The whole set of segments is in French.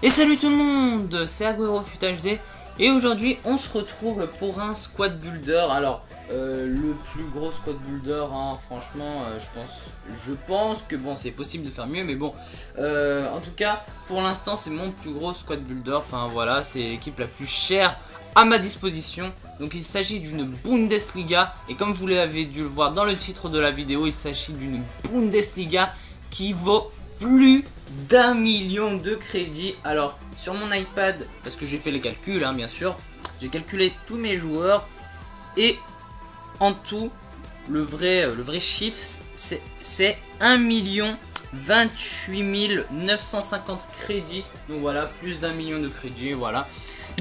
Et salut tout le monde, c'est AgueroFutHD et aujourd'hui on se retrouve pour un squad builder. Alors le plus gros squad builder, hein, franchement je pense que bon c'est possible de faire mieux, mais bon en tout cas pour l'instant c'est mon plus gros squad builder. Enfin voilà, c'est l'équipe la plus chère à ma disposition. Donc il s'agit d'une Bundesliga et comme vous l'avez dû le voir dans le titre de la vidéo, il s'agit d'une Bundesliga qui vaut plus d'1 million de crédits. Alors sur mon iPad, parce que j'ai fait les calculs, hein, bien sûr, j'ai calculé tous mes joueurs et en tout le vrai chiffre c'est 1 28 950 crédits. Donc voilà, plus d'1 million de crédits, voilà.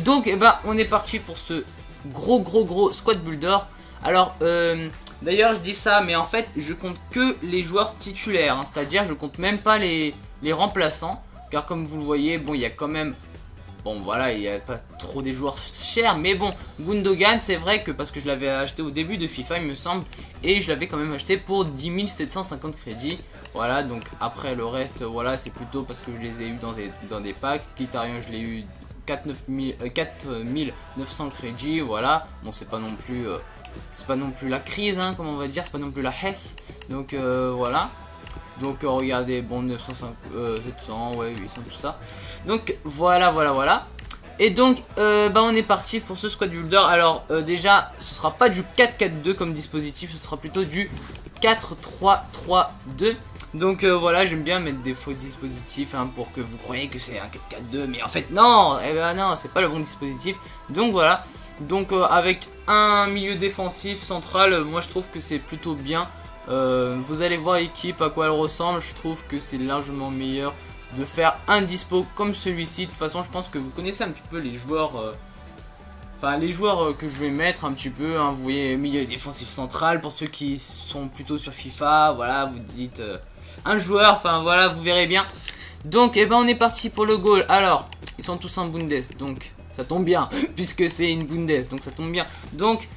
Donc on est parti pour ce gros squad builder. Alors d'ailleurs je dis ça, mais en fait je compte que les joueurs titulaires, hein, c'est-à-dire je compte même pas les remplaçants, car comme vous le voyez, bon il y a quand même, bon voilà, il n'y a pas trop des joueurs chers, mais bon Gundogan c'est vrai que parce que je l'avais acheté au début de FIFA il me semble, et je l'avais quand même acheté pour 10 750 crédits. Voilà, donc après le reste, voilà, c'est plutôt parce que je les ai eu dans des packs. Kitarian je l'ai eu 4900 crédits, voilà. Bon c'est pas non plus la crise, hein, comme on va dire, c'est pas non plus la Hesse. Donc voilà. Donc regardez, bon 950, 700, ouais 800, tout ça. Donc voilà. Et donc on est parti pour ce squad builder. Alors déjà ce sera pas du 4-4-2 comme dispositif, ce sera plutôt du 4-3-3-2. Donc voilà, j'aime bien mettre des faux dispositifs, hein, pour que vous croyez que c'est un 4-4-2, mais en fait non, non, c'est pas le bon dispositif. Donc voilà, donc avec un milieu défensif central, moi je trouve que c'est plutôt bien. Vous allez voir l'équipe à quoi elle ressemble, je trouve que c'est largement meilleur de faire un dispo comme celui-ci. De toute façon je pense que vous connaissez un petit peu les joueurs, que je vais mettre un petit peu, hein. Vous voyez, milieu défensif central, pour ceux qui sont plutôt sur FIFA, voilà, vous dites un joueur, enfin voilà, vous verrez bien. Donc on est parti pour le goal. Alors ils sont tous en Bundes, donc ça tombe bien puisque c'est une Bundes, donc ça tombe bien. Donc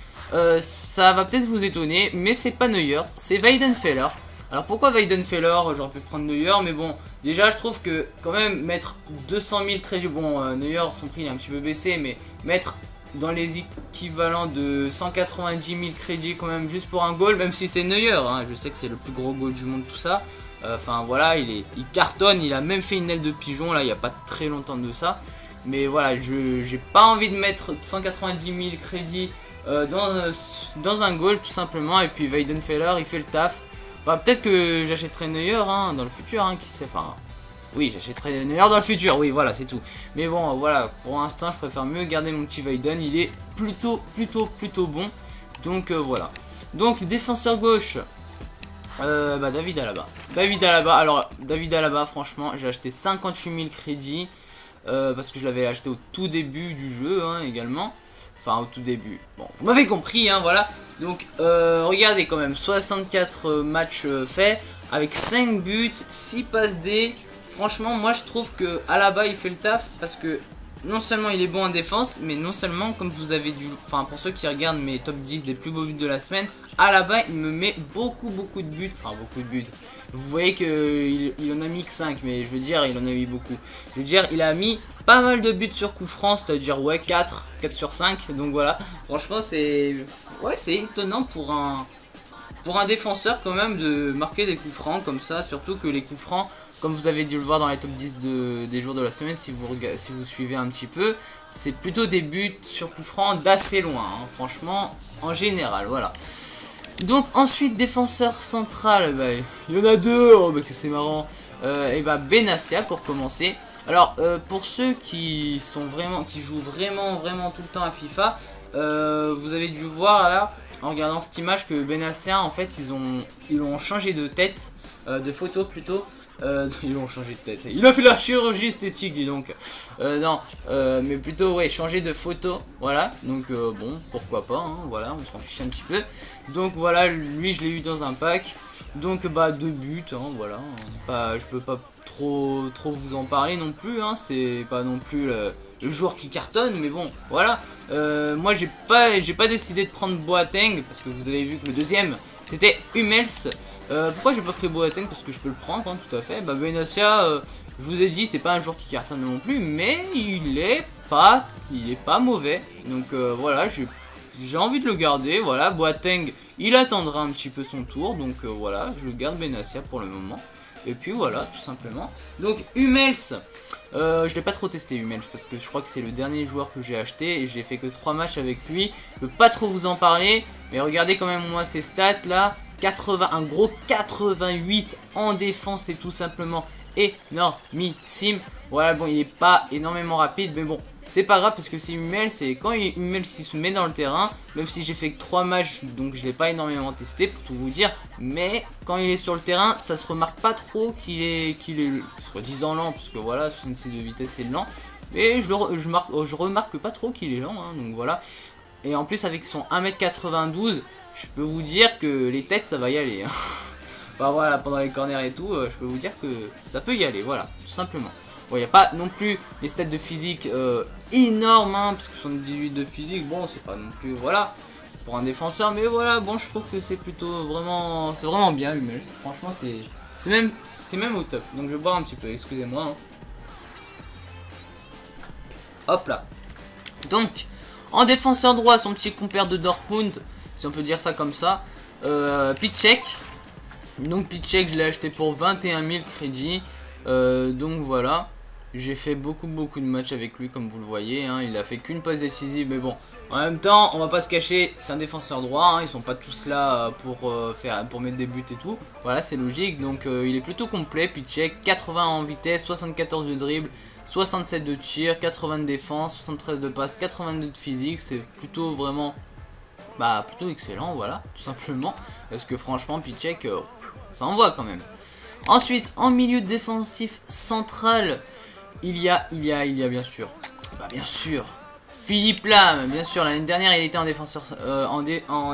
ça va peut-être vous étonner, mais c'est pas Neuer, c'est Weidenfeller. Alors pourquoi Weidenfeller? J'aurais pu prendre Neuer, mais bon, déjà je trouve que quand même mettre 200 000 crédits, bon Neuer son prix il est un petit peu baissé, mais mettre dans les équivalents de 190 000 crédits quand même juste pour un goal, même si c'est Neuer, hein, je sais que c'est le plus gros goal du monde, tout ça. Enfin voilà, il cartonne, il a même fait une aile de pigeon là il n'y a pas très longtemps de ça. Mais voilà, j'ai pas envie de mettre 190 000 crédits dans un goal tout simplement. Et puis Weidenfeller il fait le taf. Enfin peut-être que j'achèterai Neuer, hein, dans le futur, hein, qui sait, enfin oui j'achèterai Neuer dans le futur, oui voilà c'est tout. Mais bon voilà, pour l'instant je préfère mieux garder mon petit Weiden, il est plutôt bon. Donc voilà. Donc défenseur gauche, David Alaba. Alors David Alaba, franchement j'ai acheté 58 000 crédits parce que je l'avais acheté au tout début du jeu, hein, également. Enfin au tout début, bon vous m'avez compris, hein, voilà. Donc regardez quand même, 64 matchs faits avec 5 buts, 6 passes D. Franchement moi je trouve que Alaba il fait le taf, parce que non seulement il est bon en défense, mais non seulement, comme vous avez dû, enfin pour ceux qui regardent mes top 10 des plus beaux buts de la semaine, Alaba il me met beaucoup de buts, enfin beaucoup de buts. Vous voyez que il en a mis que 5, mais je veux dire il en a mis beaucoup. Je veux dire il a mis pas mal de buts sur coup franc, c'est-à-dire ouais 4 sur 5, donc voilà. Franchement c'est étonnant pour un défenseur quand même de marquer des coups francs comme ça, surtout que les coups francs, comme vous avez dû le voir dans les top 10 des jours de la semaine, si vous suivez un petit peu, c'est plutôt des buts sur coup franc d'assez loin, hein, franchement, en général, voilà. Donc ensuite, défenseur central, il y en a deux, oh, que c'est marrant, et Benassia pour commencer. Alors pour ceux qui jouent vraiment tout le temps à FIFA, vous avez dû voir là, en regardant cette image, que Benassia en fait ils ont changé de tête, de photo plutôt. Ils ont changé de tête. Il a fait la chirurgie esthétique, dis donc. Non, mais plutôt ouais, changer de photo. Voilà. Donc bon, pourquoi pas, hein, voilà, on s'en fiche un petit peu. Donc voilà, lui je l'ai eu dans un pack. Donc 2 buts, hein, voilà. Je peux pas trop vous en parler non plus, hein. C'est pas non plus le joueur qui cartonne, mais bon, voilà. Moi j'ai pas décidé de prendre Boateng, parce que vous avez vu que le deuxième c'était Hummels. Pourquoi j'ai pas pris Boateng? Parce que je peux le prendre, hein, tout à fait. Benassia, Je vous ai dit, c'est pas un joueur qui cartonne non plus, mais il est pas mauvais. Donc voilà, j'ai envie de le garder. Voilà, Boateng, il attendra un petit peu son tour. Donc voilà, je garde Benassia pour le moment. Et puis voilà, tout simplement. Donc Hummels, je l'ai pas trop testé Hummels parce que je crois que c'est le dernier joueur que j'ai acheté et j'ai fait que 3 matchs avec lui. Je peux pas trop vous en parler, mais regardez quand même moi ses stats là. 80, un gros 88 en défense, c'est tout simplement énormissime. Voilà, bon, il est pas énormément rapide, mais bon, c'est pas grave parce que c'est Hummels, et quand Hummels se met dans le terrain, même si j'ai fait que 3 matchs, donc je l'ai pas énormément testé pour tout vous dire, mais quand il est sur le terrain, ça se remarque pas trop qu'il est soi-disant lent, parce que voilà, 66 de vitesse c'est lent, mais je remarque pas trop qu'il est lent, hein, donc voilà. Et en plus avec son 1m92, je peux vous dire que les têtes ça va y aller, hein. Enfin voilà, pendant les corners et tout, je peux vous dire que ça peut y aller, voilà, tout simplement. Bon, il n'y a pas non plus les stats de physique énormes, hein, parce que 78 de physique, bon, c'est pas non plus, voilà, pour un défenseur, mais voilà, bon, je trouve que c'est plutôt vraiment, c'est vraiment bien, Hummels. Franchement, c'est même au top. Donc, je vais boire un petit peu, excusez-moi. Hein. Hop là. Donc, en défenseur droit, son petit compère de Dortmund, si on peut dire ça comme ça, Piszczek. Donc, Piszczek, je l'ai acheté pour 21 000 crédits. Donc voilà, j'ai fait beaucoup de matchs avec lui comme vous le voyez, hein. Il a fait qu'une passe décisive, mais bon, en même temps on va pas se cacher, c'est un défenseur droit, hein. Ils sont pas tous là pour mettre des buts et tout, voilà, c'est logique. Donc il est plutôt complet. Piszczek, 80 en vitesse, 74 de dribble, 67 de tir, 80 de défense, 73 de passe, 82 de physique. C'est plutôt vraiment plutôt excellent, voilà, tout simplement, parce que franchement Piszczek, ça envoie quand même. Ensuite, en milieu défensif central, il y a bien sûr, Philippe Lahm. Bien sûr, l'année dernière, il était en défenseur,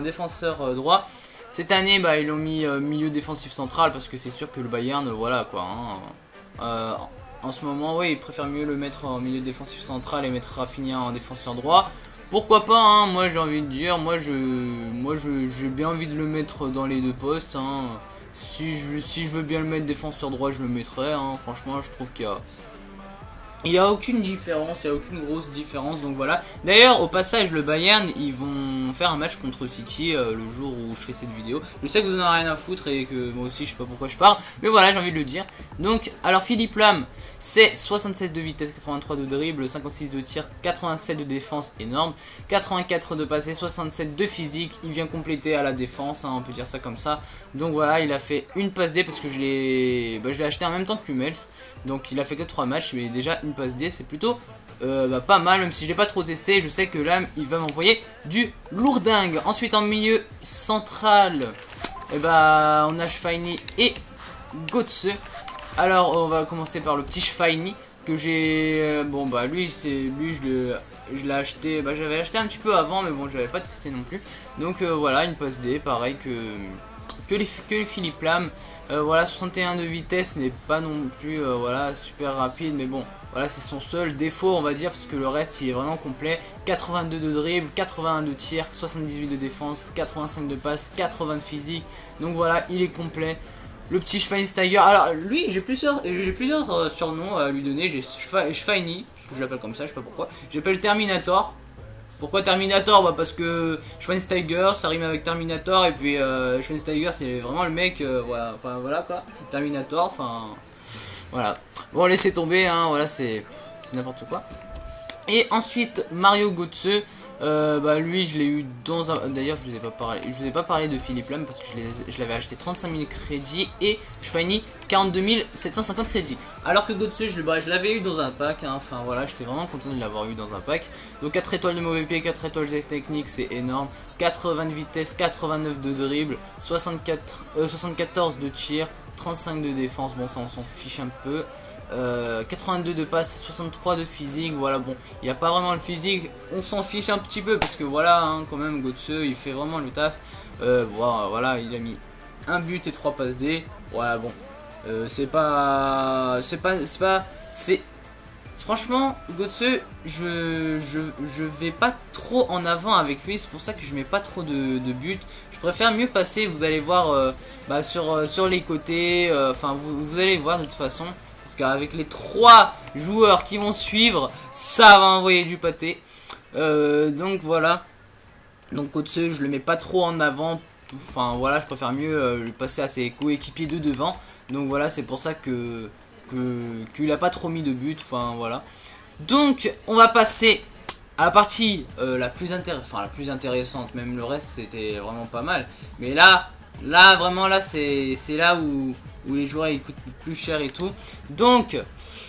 défenseur droit. Cette année, ils l'ont mis milieu défensif central parce que c'est sûr que le Bayern, voilà quoi. Hein, en ce moment, oui, il préfère mieux le mettre en milieu défensif central et mettre Rafinha en défenseur droit. Pourquoi pas, hein, moi j'ai envie de dire, moi j'ai bien envie de le mettre dans les deux postes, hein. Si je veux bien le mettre défenseur droit, je le mettrai, hein. Franchement, je trouve qu'il y a aucune différence, il n'y a aucune grosse différence, donc voilà. D'ailleurs, au passage, le Bayern, ils vont faire un match contre City le jour où je fais cette vidéo. Je sais que vous en avez rien à foutre et que moi aussi, je sais pas pourquoi je parle, mais voilà, j'ai envie de le dire. Donc, alors Philippe Lahm, c'est 67 de vitesse, 83 de dribble, 56 de tir, 87 de défense, énorme, 84 de passé, 67 de physique. Il vient compléter à la défense, hein, on peut dire ça comme ça. Donc voilà, il a fait une passe D parce que je l'ai acheté en même temps que Hummels. Donc il a fait que 3 matchs, mais déjà une passe D, c'est plutôt pas mal, même si je l'ai pas trop testé. Je sais que là, il va m'envoyer du lourdingue. Ensuite, en milieu central, on a Schweini et Götze. Alors, on va commencer par le petit Schweini que j'ai. Lui, je l'ai acheté. J'avais acheté un petit peu avant, mais bon, je l'avais pas testé non plus. Donc voilà, une passe D, pareil que les Philippe Lahm. Voilà, 61 de vitesse n'est pas non plus voilà, super rapide, mais bon, voilà, c'est son seul défaut, on va dire, parce que le reste il est vraiment complet. 82 de dribble, 81 de tir, 78 de défense, 85 de passe, 80 de physique. Donc voilà, il est complet. Le petit Schweinsteiger, alors lui j'ai plusieurs surnoms à lui donner. J'ai Schweini, parce que je l'appelle comme ça, je sais pas pourquoi. J'appelle Terminator. Pourquoi Terminator? Parce que Schweinsteiger ça rime avec Terminator, et puis Schweinsteiger c'est vraiment le mec, voilà, enfin voilà quoi, Terminator, enfin voilà. Bon, laissez tomber, hein, voilà, c'est n'importe quoi. Et ensuite Mario Götze, lui je l'ai eu dans un... D'ailleurs je vous ai pas parlé de Philippe Lahm parce que je l'avais acheté 35 000 crédits et Schweini 42 750 crédits. Alors que Götze je l'avais eu dans un pack, hein. Enfin voilà, j'étais vraiment content de l'avoir eu dans un pack. Donc 4 étoiles de mauvais pied, 4 étoiles de technique, c'est énorme. 80 de vitesse, 89 de dribble, 74 de tir, 35 de défense, bon ça on s'en fiche un peu. 82 de passe, 63 de physique, voilà, bon, il n'y a pas vraiment le physique, on s'en fiche un petit peu parce que voilà, hein, quand même, Götze, il fait vraiment le taf. Voilà, il a mis un but et 3 passes D, voilà, bon, franchement, Götze, je vais pas trop en avant avec lui, c'est pour ça que je mets pas trop de buts. Je préfère mieux passer, vous allez voir, sur les côtés, enfin, vous allez voir de toute façon. Parce qu'avec les 3 joueurs qui vont suivre, ça va envoyer du pâté. Donc voilà. Donc Otse, je le mets pas trop en avant. Enfin voilà, je préfère mieux lui passer à ses coéquipiers de devant. Donc voilà, c'est pour ça qu'il a pas trop mis de but. Enfin voilà. Donc on va passer à la partie la plus intéressante. Même le reste c'était vraiment pas mal. Mais là vraiment là c'est là où les joueurs ils coûtent plus cher et tout. Donc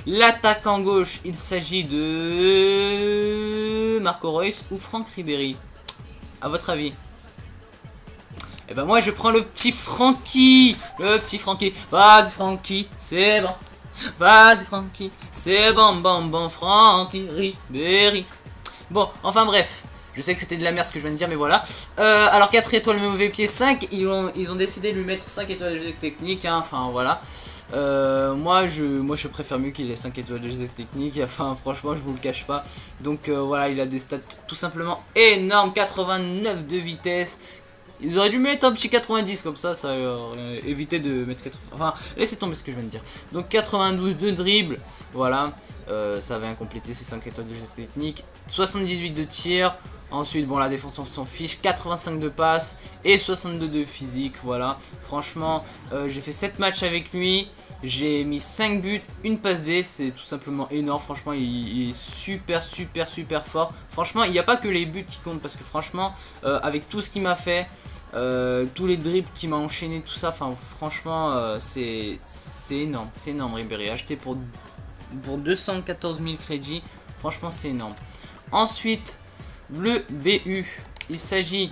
l'attaque en gauche, il s'agit de Marco Reus ou Franck Ribéry. À votre avis? Et ben moi je prends le petit Francky. Vas-y Francky, c'est bon. Vas-y Francky, c'est bon, Francky Ribéry. Bon, enfin bref. Je sais que c'était de la merde ce que je viens de dire, mais voilà. Alors 4 étoiles mauvais pied, 5. Ils ont décidé de lui mettre 5 étoiles de geste technique. Hein, enfin voilà. Moi je préfère mieux qu'il ait 5 étoiles de geste technique. Enfin franchement je vous le cache pas. Donc voilà, il a des stats tout simplement énormes. 89 de vitesse. Ils auraient dû mettre un petit 90 comme ça aurait évité de mettre 80. Enfin, laissez tomber ce que je viens de dire. Donc 92 de dribble, voilà, ça va compléter ces 5 étoiles de geste technique. 78 de tir. Ensuite, bon, la défense on s'en fiche. 85 de passe et 62 de physique, voilà. Franchement, j'ai fait 7 matchs avec lui. J'ai mis 5 buts, une passe D, c'est tout simplement énorme. Franchement, il est super fort. Franchement, il n'y a pas que les buts qui comptent parce que franchement, avec tout ce qu'il m'a fait, tous les dribbles qu'il m'a enchaîné, tout ça, enfin franchement, c'est énorme. C'est énorme, Ribéry. Acheté pour 214 000 crédits, franchement, c'est énorme. Ensuite, le BU, il s'agit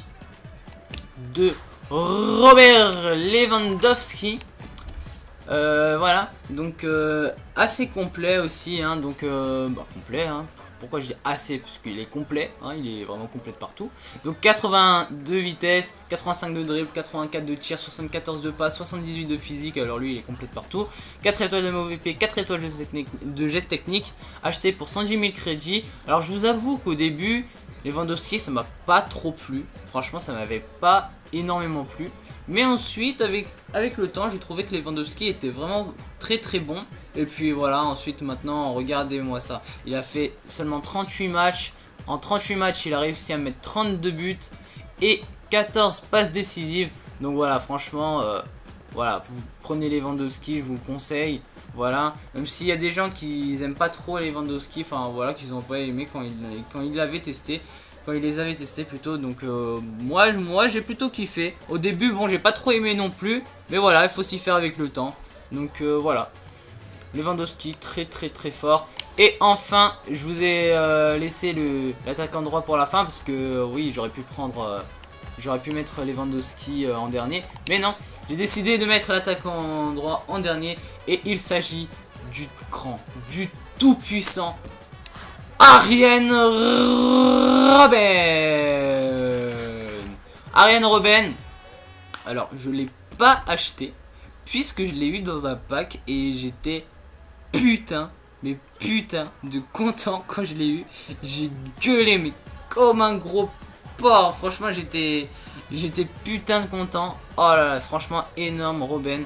de Robert Lewandowski. Voilà, donc assez complet aussi, hein, donc complet, hein. Pourquoi je dis assez? Parce qu'il est complet, hein, il est vraiment complet de partout. Donc 82 vitesse, 85 de dribble, 84 de tir, 74 de passe, 78 de physique, alors lui il est complet de partout. 4 étoiles de mauvais pied, 4 étoiles de geste technique, acheté pour 110 000 crédits. Alors je vous avoue qu'au début, Lewandowski ça m'a pas trop plu, franchement ça m'avait pas énormément plu, mais ensuite avec le temps j'ai trouvé que Lewandowski était vraiment très bon. Et puis voilà, ensuite maintenant regardez-moi ça, il a fait seulement 38 matchs. En 38 matchs il a réussi à mettre 32 buts et 14 passes décisives. Donc voilà, franchement voilà, vous prenez Lewandowski, je vous le conseille. Voilà, même s'il y a des gens qui aiment pas trop Lewandowski, enfin voilà, qu'ils ont pas aimé quand ils l'avaient testé. Quand ils les avaient testés plutôt, donc moi j'ai plutôt kiffé. Au début bon j'ai pas trop aimé non plus, mais voilà, il faut s'y faire avec le temps. Donc voilà, Lewandowski très fort. Et enfin je vous ai laissé l'attaquant droit pour la fin, parce que oui j'aurais pu mettre Lewandowski en dernier, mais non, j'ai décidé de mettre l'attaquant droit en dernier. Et il s'agit du grand, du tout puissant Arjen Robben. Alors je l'ai pas acheté puisque je l'ai eu dans un pack et j'étais putain de content quand je l'ai eu. J'ai gueulé mais comme un gros porc. Franchement j'étais putain de content. Oh là là, franchement énorme Robben.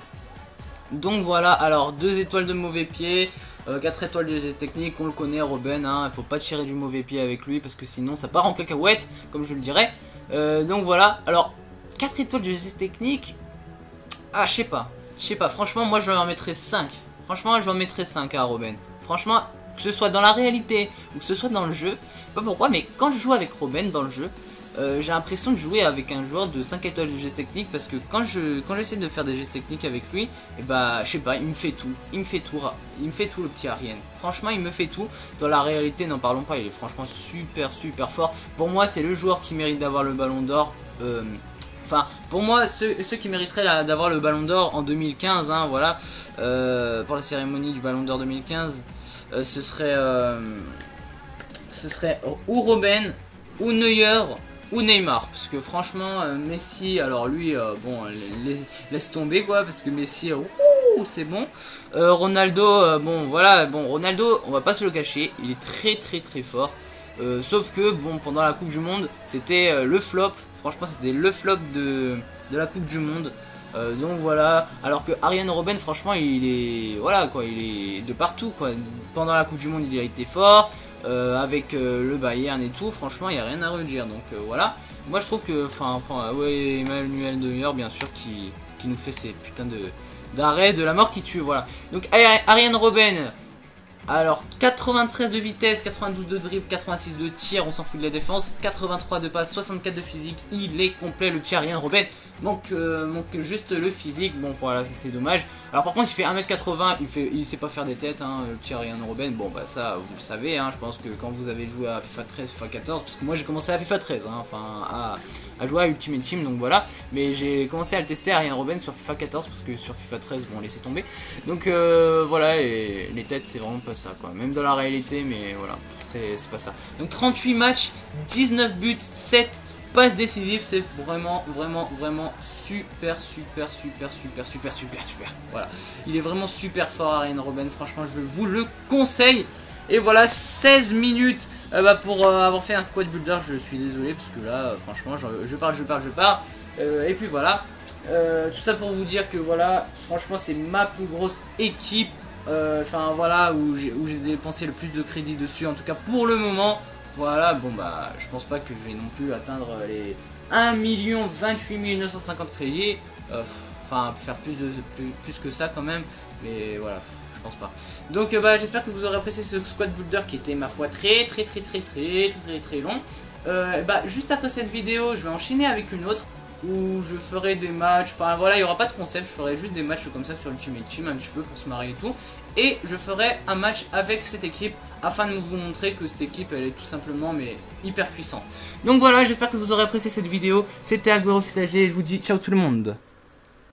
Donc voilà, alors 2 étoiles de mauvais pied, 4 étoiles de geste technique, on le connaît Robben, hein, il faut pas tirer du mauvais pied avec lui parce que sinon ça part en cacahuète, comme je le dirais. Donc voilà, alors 4 étoiles de geste technique, ah je sais pas, franchement moi je lui en mettrais 5. Franchement je lui en mettrais 5 à Robben. Franchement, que ce soit dans la réalité ou que ce soit dans le jeu, je sais pas pourquoi, mais quand je joue avec Robben dans le jeu, j'ai l'impression de jouer avec un joueur de 5 étoiles de geste technique, parce que quand j'essaie de faire des gestes techniques avec lui, et bah je sais pas, il me fait tout le petit Arjen. Franchement il me fait tout. Dans la réalité n'en parlons pas, il est franchement super fort. Pour moi c'est le joueur qui mérite d'avoir le ballon d'or. Enfin, pour moi, ceux qui mériteraient d'avoir le ballon d'or en 2015, hein, voilà, pour la cérémonie du ballon d'or 2015, ce serait ou Robben, ou Neuer, ou Neymar. Parce que franchement, Messi, alors lui, bon, laisse tomber quoi, parce que Messi, c'est bon. Ronaldo, bon, voilà, bon, Ronaldo, on va pas se le cacher, il est très fort. Sauf que, bon, pendant la Coupe du Monde, c'était le flop. Franchement, c'était le flop de la Coupe du Monde. Donc voilà, alors que Arjen Robben franchement il est voilà quoi, il est de partout quoi. Pendant la Coupe du Monde il a été fort, avec le Bayern et tout, franchement il n'y a rien à redire. Donc voilà, moi je trouve que enfin ouais, Emmanuel Neuer bien sûr qui nous fait ces putains d'arrêts de la mort qui tue, voilà. Donc Arjen Robben, alors 93 de vitesse, 92 de dribble, 86 de tir, on s'en fout de la défense, 83 de passe, 64 de physique, il est complet le petit Arjen Robben. Manque juste le physique, bon voilà, c'est dommage. Alors par contre il fait 1m80, il sait pas faire des têtes, hein, le petit Arjen Robben. Bon bah ça vous le savez, hein, je pense que quand vous avez joué à FIFA 13, FIFA 14, parce que moi j'ai commencé à FIFA 13, hein, enfin à jouer à Ultimate Team, donc voilà. Mais j'ai commencé à le tester Arjen Robben sur FIFA 14, parce que sur FIFA 13, bon laissez tomber. Donc voilà, et les têtes c'est vraiment pas ça quoi, même dans la réalité, mais voilà, c'est pas ça. Donc 38 matchs, 19 buts, 7 passe décisive, c'est vraiment super. Voilà, il est vraiment super fort Arjen Robben, franchement je vous le conseille. Et voilà, 16 minutes pour avoir fait un squad builder, je suis désolé parce que là franchement je parle. Et puis voilà, tout ça pour vous dire que voilà, franchement c'est ma plus grosse équipe, enfin voilà, où j'ai dépensé le plus de crédit dessus, en tout cas pour le moment. Voilà, bon bah je pense pas que je vais non plus atteindre les 1 28 950 crédits, enfin faire plus que ça quand même, mais voilà, je pense pas. Donc bah j'espère que vous aurez apprécié ce squad builder qui était ma foi très long. Bah juste après cette vidéo je vais enchaîner avec une autre où je ferai des matchs, enfin voilà, il n'y aura pas de concept, je ferai juste des matchs comme ça sur Ultimate Team un petit peu pour se marier et tout, et je ferai un match avec cette équipe afin de vous montrer que cette équipe elle est tout simplement mais hyper puissante. Donc voilà, j'espère que vous aurez apprécié cette vidéo, c'était AgueroFutAG et je vous dis ciao tout le monde.